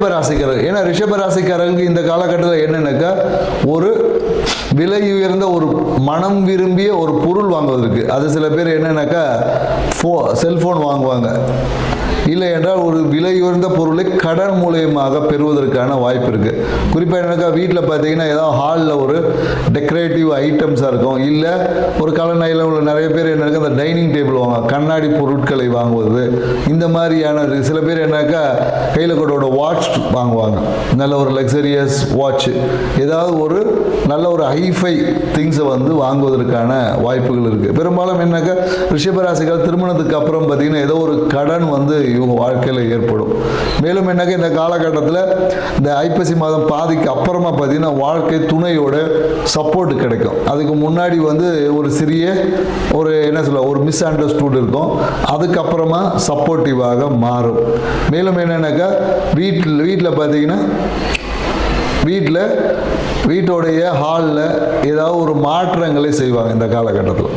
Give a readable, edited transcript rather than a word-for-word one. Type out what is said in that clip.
ரிஷபராசிக்காரர். ஏன்னா ரிஷபராசிக்காரருக்கு இந்த காலகட்டத்தில் என்னன்னாக்கா ஒரு விலை உயர்ந்த ஒரு மனம் விரும்பிய ஒரு பொருள் வாங்குவதற்கு, அது சில பேர் என்னன்னாக்கா செல்போன் வாங்குவாங்க, இல்லை என்றால் ஒரு விலை உயர்ந்த பொருளை கடன் மூலியமாக பெறுவதற்கான வாய்ப்பு இருக்குது. குறிப்பாக என்னக்கா வீட்டில் பார்த்தீங்கன்னா ஏதாவது ஹாலில் ஒரு டெக்கரேட்டிவ் ஐட்டம்ஸாக இருக்கும், இல்லை ஒரு கலநையில் உள்ள நிறைய பேர் என்னக்கா அந்த டைனிங் டேபிள் வாங்குவாங்க, கண்ணாடி பொருட்களை வாங்குவது, இந்த மாதிரியான சில பேர் என்னக்கா கையில் கூட வாட்ச் வாங்குவாங்க, நல்ல ஒரு லக்ஸரியஸ் வாட்ச், ஏதாவது ஒரு நல்ல ஒரு ஹைஃபை திங்ஸை வாங்குவதற்கான வாய்ப்புகள் இருக்குது. பெரும்பாலும் என்னக்கா ரிஷபராசிகள் திருமணத்துக்கு அப்புறம் பார்த்தீங்கன்னா ஏதோ ஒரு கடன் இவங்க வாழ்க்கையில் ஏற்படும். மேலும் என்னக்கா இந்த காலகட்டத்தில் இந்த ஐப்பசி மாதம் பாதிக்கு அப்புறமா பார்த்தீங்கன்னா வாழ்க்கை துணையோட சப்போர்ட் கிடைக்கும். அதுக்கு முன்னாடி ஒரு சிறிய ஒரு என்ன சொல்ல ஒரு மிஸ் அண்டர்ஸ்டூட் இருக்கும், அதுக்கப்புறமா சப்போர்ட்டிவாக மாறும். மேலும் என்னன்னாக்கா வீட்டில் பார்த்தீங்கன்னா வீட்டோடைய ஹாலில் ஏதாவது ஒரு மாற்றங்களை செய்வாங்க இந்த காலகட்டத்தில்.